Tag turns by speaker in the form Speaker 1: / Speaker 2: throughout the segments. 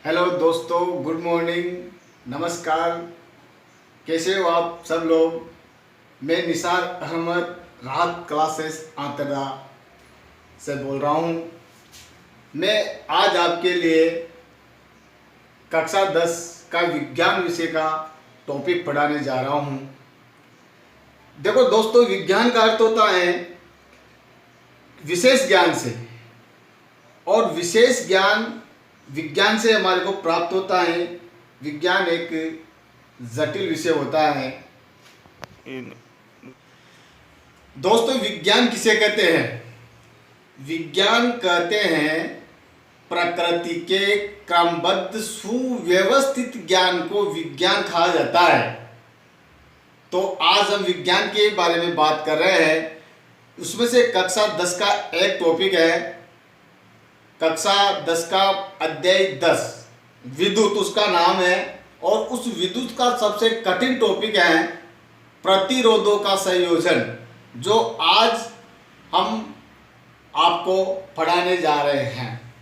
Speaker 1: Hello दोस्तों, good morning, नमस्कार। कैसे हो आप सब लोग। मैं निसार अहमद राहत क्लासेस आंतरा से बोल रहा हूँ। मैं आज आपके लिए कक्षा 10 का विज्ञान विषय का टॉपिक पढ़ाने जा रहा हूँ। देखो दोस्तों, विज्ञान का अर्थ होता है विशेष ज्ञान से, और विशेष ज्ञान विज्ञान से हमारे को प्राप्त होता है। विज्ञान एक जटिल विषय होता है। दोस्तों, विज्ञान किसे कहते हैं? विज्ञान कहते हैं प्रकृति के क्रमबद्ध सुव्यवस्थित ज्ञान को विज्ञान कहा जाता है। तो आज हम विज्ञान के बारे में बात कर रहे हैं। उसमें से कक्षा 10 का एक टॉपिक है, कक्षा 10 का अध्याय 10 विद्युत उसका नाम है। और उस विद्युत का सबसे कठिन टॉपिक है प्रतिरोधों का संयोजन, जो आज हम आपको पढ़ाने जा रहे हैं।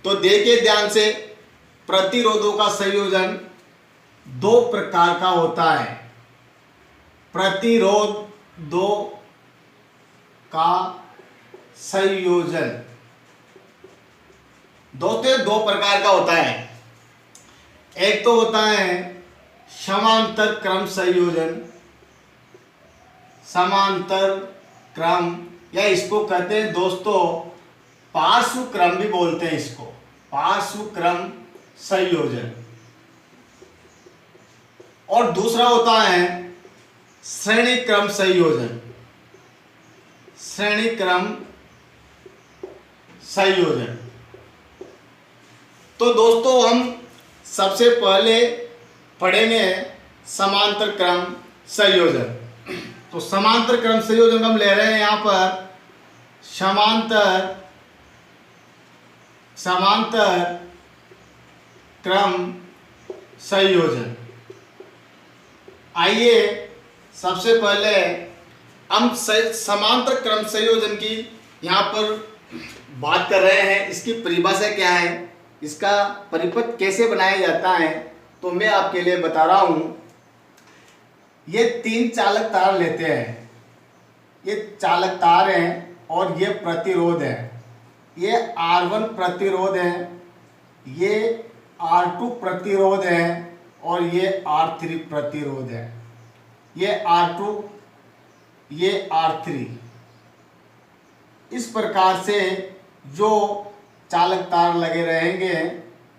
Speaker 1: तो देखिए ध्यान से, प्रतिरोधों का संयोजन दो प्रकार का होता है। प्रतिरोधों का संयोजन दो प्रकार का होता है। एक तो होता है समांतर क्रम संयोजन, समांतर क्रम, या इसको कहते हैं दोस्तों पार्श्व क्रम भी बोलते हैं, इसको पार्श्व क्रम संयोजन। और दूसरा होता है श्रेणी क्रम संयोजन, श्रेणी क्रम संयोजन। तो दोस्तों हम सबसे पहले पढ़ेंगे समांतर क्रम संयोजन। तो समांतर क्रम संयोजन हम ले रहे हैं यहाँ पर समांतर क्रम संयोजन। आइए सबसे पहले हम समांतर क्रम संयोजन की यहाँ पर बात कर रहे हैं। इसकी परिभाषा क्या है, इसका परिपथ कैसे बनाया जाता है, तो मैं आपके लिए बता रहा हूं। ये 3 चालक तार लेते हैं, ये चालक तार हैं, और ये प्रतिरोध है। ये R1 प्रतिरोध है, ये R2 प्रतिरोध है, और ये R3 प्रतिरोध है। ये R2, ये R3। इस प्रकार से जो चालक तार लगे रहेंगे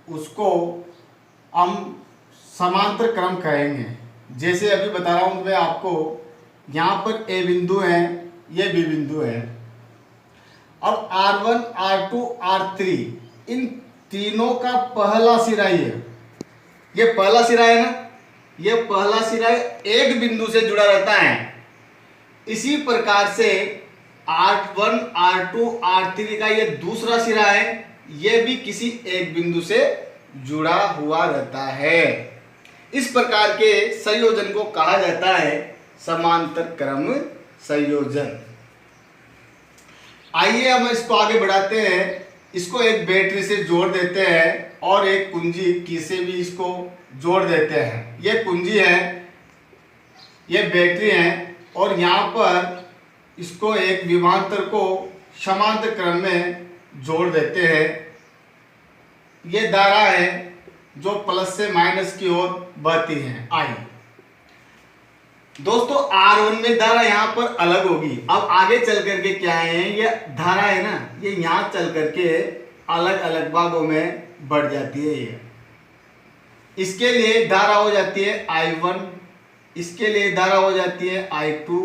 Speaker 1: उसको हम समांतर क्रम कहेंगे। जैसे अभी बता रहा हूं मैं आपको, यहाँ पर A बिंदु है, ये B बिंदु है। अब R1, R2, R3 इन तीनों का पहला सिरा ये पहला सिरा है ना, ये पहला सिरा एक बिंदु से जुड़ा रहता है। इसी प्रकार से R1, R2, R3 का ये दूसरा सिरा है, ये भी किसी एक बिंदु से जुड़ा हुआ रहता है। इस प्रकार के संयोजन को कहा जाता है समांतर क्रम संयोजन। आइए हम इसको आगे बढ़ाते हैं। इसको एक बैटरी से जोड़ देते हैं और एक कुंजी की से भी इसको जोड़ देते हैं। ये कुंजी है, ये बैटरी है, और यहाँ पर इसको एक विभवांतर को समांतर क्रम में जोड़ देते हैं। ये धारा है जो प्लस से माइनस की ओर बहती है, आई। दोस्तों R1 में धारा यहाँ पर अलग होगी। अब आगे चल करके क्या है, ये धारा है ना, ये यहाँ चल करके अलग अलग भागों में बढ़ जाती है। ये इसके लिए धारा हो जाती है I1, इसके लिए धारा हो जाती है I2,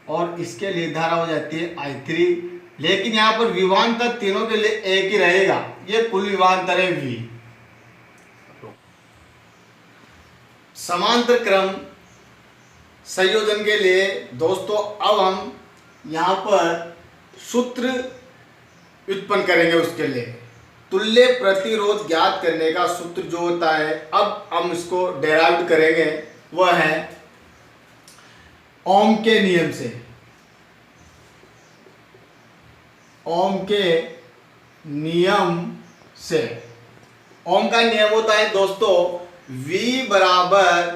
Speaker 1: और इसके लिए धारा हो जाती है I3। लेकिन यहाँ पर विभवांतर तीनों के लिए एक ही रहेगा, ये कुल विभवांतर है V। समांतर क्रम संयोजन के लिए दोस्तों अब हम यहाँ पर सूत्र उत्पन्न करेंगे। उसके लिए तुल्य प्रतिरोध ज्ञात करने का सूत्र जो होता है, अब हम इसको डेराइव करेंगे, वह है ओम के नियम से। ओम के नियम से ओम का नियम होता है दोस्तों V बराबर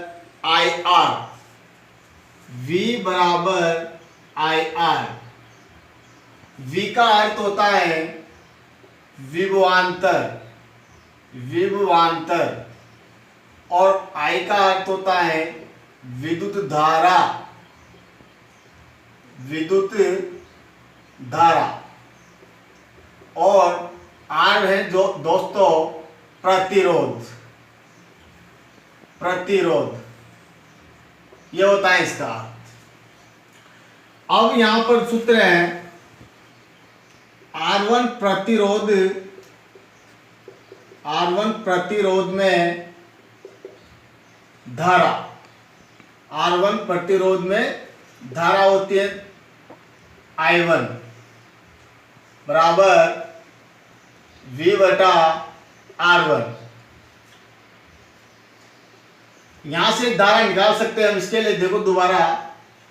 Speaker 1: आई आर, V बराबर आई आर। V का अर्थ होता है विभवांतर, विभवांतर, और I का अर्थ होता है विद्युत धारा, विद्युत धारा, और R है जो दोस्तों प्रतिरोध, प्रतिरोध, ये होता है इसका। अब यहां पर सूत्र है R1 प्रतिरोध, R1 प्रतिरोध में धारा, R1 प्रतिरोध में धारा होती है I1 बराबर V बटा R1। यहां से धारा निकाल सकते हैं हम, इसके लिए देखो दोबारा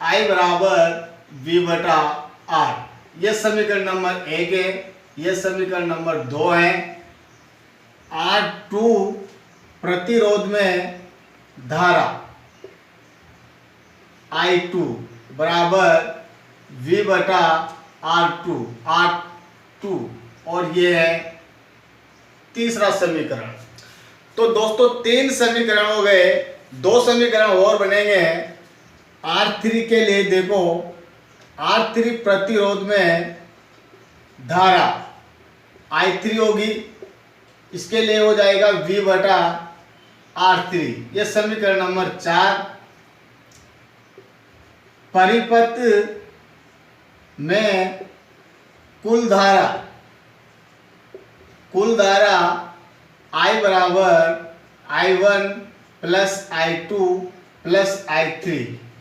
Speaker 1: I बराबर V बटा R, यह समीकरण नंबर 1 है, यह समीकरण नंबर 2 है। R2 प्रतिरोध में धारा I2 बराबर V बटा R2, R2, और ये है तीसरा समीकरण। तो दोस्तों 3 समीकरण हो गए, 2 समीकरण और बनेंगे R3 के लिए। देखो R3 प्रतिरोध में धारा I3 होगी, इसके लिए हो जाएगा V बटा R3, ये समीकरण नंबर 4। परिपथ में कुल धारा, कुल धारा I बराबर I1 plus I2 plus I3,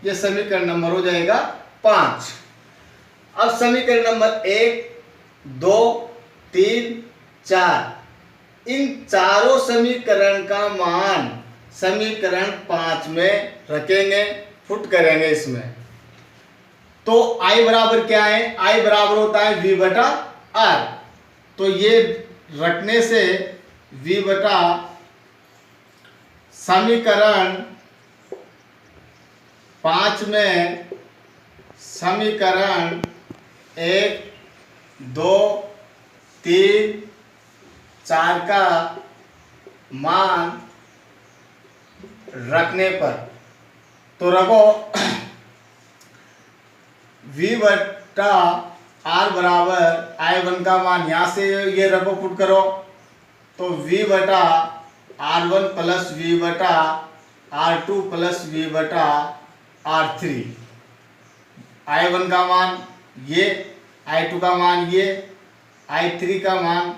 Speaker 1: ये समीकरण नंबर हो जाएगा 5। अब समीकरण नंबर 1, 2, 3, 4, इन चारों समीकरण का मान समीकरण 5 में रखेंगे, पुट करेंगे इसमें। तो I बराबर क्या है, I बराबर होता है V बटा R, तो ये रखने से V बटा समीकरण 5 में समीकरण 1, 2, 3, 4 का मान रखने पर, तो रखो V बटा R बराबर I1 का मान यहां से ये रखो, पुट करो, तो V बटा R1 प्लस V बटा R2 प्लस V बटा R3, I1 का मान ये, I2 का मान ये, I3 का मान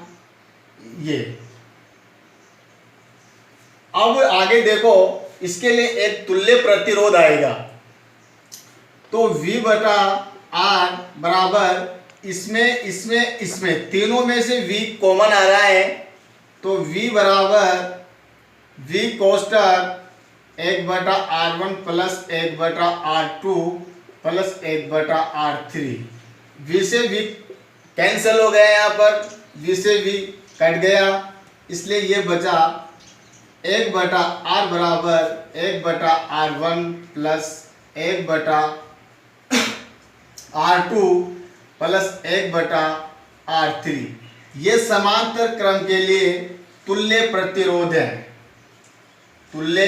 Speaker 1: ये। अब आगे देखो, इसके लिए एक तुल्य प्रतिरोध आएगा, तो V बटा R बराबर इसमें, इसमें, इसमें, तीनों में से V कॉमन आ रहा है, तो V बराबर V कोष्टक 1 बटा R1 प्लस 1 बटा R2 प्लस 1 बटा R3, V से V कैंसिल हो गया, यहाँ पर V से V कट गया, इसलिए ये बचा 1 बटा R बराबर 1 बटा R1 प्लस 1 बटा R2 प्लस 1 बटा R3। ये समांतर क्रम के लिए तुल्य प्रतिरोध है, तुल्य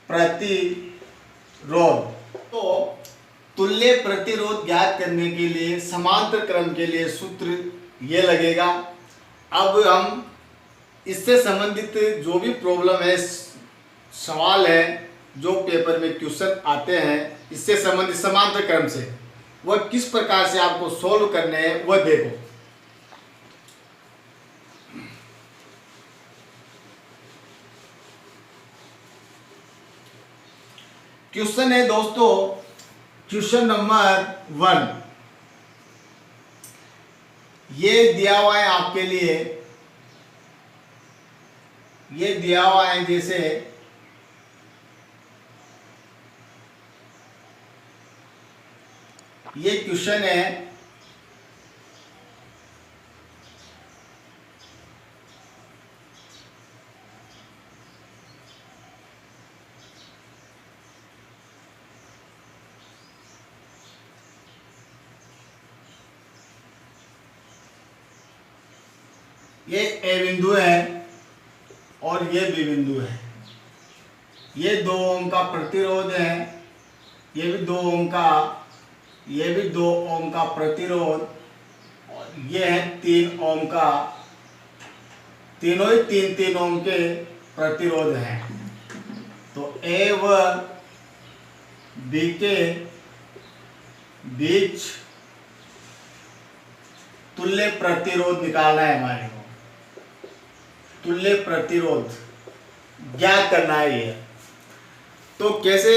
Speaker 1: प्रतिरोध। तो तुल्य प्रतिरोध ज्ञात करने के लिए समांतर क्रम के लिए सूत्र ये लगेगा। अब हम इससे संबंधित जो भी प्रॉब्लम है, सवाल है जो पेपर में क्वेश्चन आते हैं इससे संबंधित समांतर क्रम से, वह किस प्रकार से आपको सोल्व करने हैं वह देखो। क्वेश्चन है दोस्तों, क्वेश्चन नंबर 1, ये दिया हुआ है आपके लिए, ये दिया हुआ है, जैसे ये क्वेश्चन है, ये ए बिंदु है और ये बी बिंदु है। ये 2 ओम का प्रतिरोध है, ये भी 2 ओम का, ये भी 2 ओम का प्रतिरोध, और ये है 3 ओम का। तीनों ही 3-3 ओम के प्रतिरोध हैं। तो ए व बी के बीच तुल्य प्रतिरोध निकालना है हमारे को। तुल्य प्रतिरोध ज्ञात करना है ये। तो कैसे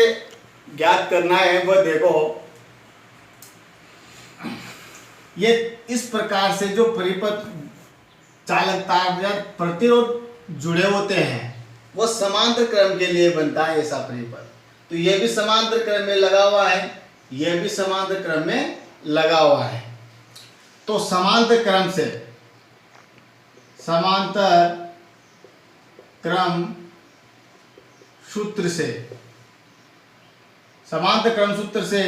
Speaker 1: ज्ञात करना है वह देखो। ये इस प्रकार से जो परिपथ चालक तार या प्रतिरोध जुड़े होते हैं वो समांतर क्रम के लिए बनता है ऐसा परिपथ। तो ये भी समांतर क्रम में लगा हुआ है, ये भी समांतर क्रम में लगा हुआ है। तो समांतर क्रम से, समांतर क्रम सूत्र से, समांतर क्रम सूत्र से,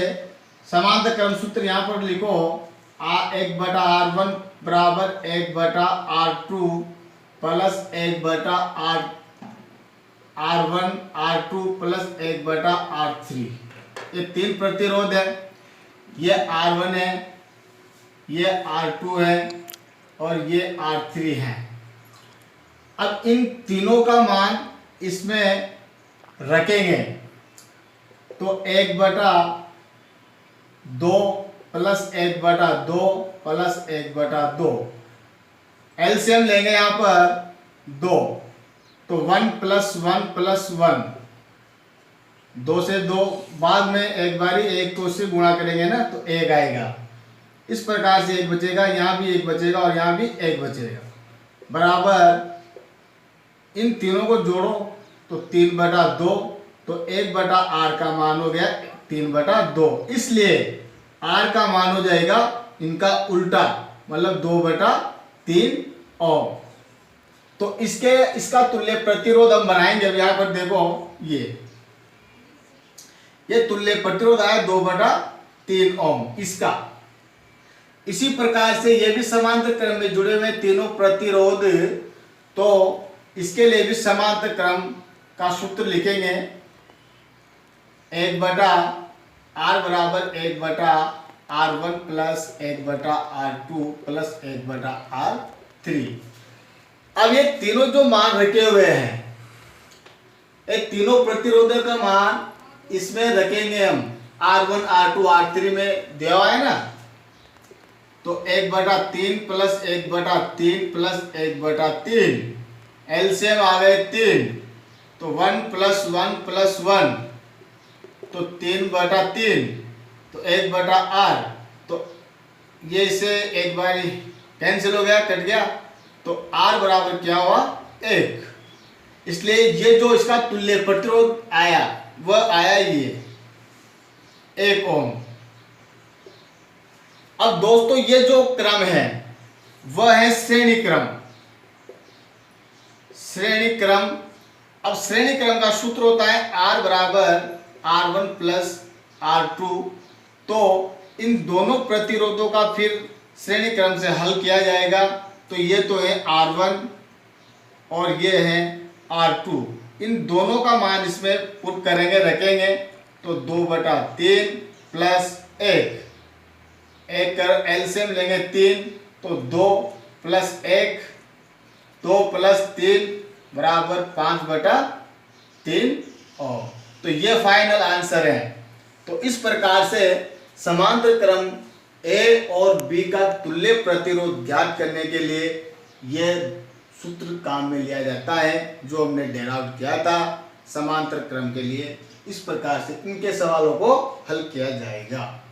Speaker 1: समांतर क्रम सूत्र यहां पर लिखो। 1/r1 बराबर 1/r2 plus 1/r1 r2 plus 1/r3। ये 3 प्रतिरोध है। ये R1 है, ये R2 है और ये R3 है। अब इन तीनों का मान इसमें रखेंगे तो 1/2 प्लस 1/2 प्लस 1/2, एलसीएम लेंगे यहाँ पर 2, तो 1 + 1 + 1, 2 से 2 बाद में एक बारी 1 को उससे गुणा करेंगे ना तो 1 आएगा। इस प्रकार से 1 बचेगा, यहाँ भी 1 बचेगा और यहाँ भी 1 बचेगा। बराबर इन तीनों को जोड़ो तो 3/2, तो 1/r का मान हो गया 3/2। इसलिए r का मान हो जाएगा इनका उल्टा, मतलब 2/3 ओम। तो इसका तुल्य प्रतिरोध हम बनाएंगे। अब यहाँ पर देखो ये तुल्य प्रतिरोध आया 2/3 ओम इसका। इसी प्रकार से ये भी समांतर क्रम में जुड़े हुए तीनों प्रतिरोध, तो इसके लिए भी समांतर क्रम का सूत्र लिखेंगे। 1/r बराबर 1/r1 plus 1/r2 plus 1/r3। अब ये तीनों जो मान रखे हुए हैं, ये तीनों प्रतिरोधों का मान इसमें रखेंगे हम। R1 R2 R3 में दिया हुआ है ना, तो 1/3 प्लस 1/3 प्लस 1/3, एलसीएम आ गए 3, तो 1 + 1 + 1, तो 3/3, तो 1/r, तो ये इसे एक बार कैंसिल हो गया, कट गया, तो r बराबर क्या हुआ 1। इसलिए ये जो इसका तुल्य प्रतिरोध आया वह आया ये 1 ओम। अब दोस्तों ये जो क्रम है वह है श्रेणी क्रम। श्रेणी क्रम, अब श्रेणी क्रम का सूत्र होता है r बराबर R1 प्लस R2। तो इन दोनों प्रतिरोधों का फिर श्रेणी क्रम से हल किया जाएगा। तो ये तो है R1 और ये है R2। इन दोनों का मान इसमें पुट करेंगे, रखेंगे, तो 2/3 प्लस 1 कर एलसीएम लेंगे 3, तो 2 + 1, 2 + 3 बराबर 5/3 ओम। तो ये फाइनल आंसर है। तो इस प्रकार से समांतर क्रम ए और बी का तुल्य प्रतिरोध ज्ञात करने के लिए यह सूत्र काम में लिया जाता है जो हमने डेराइव किया था समांतर क्रम के लिए। इस प्रकार से इनके सवालों को हल किया जाएगा।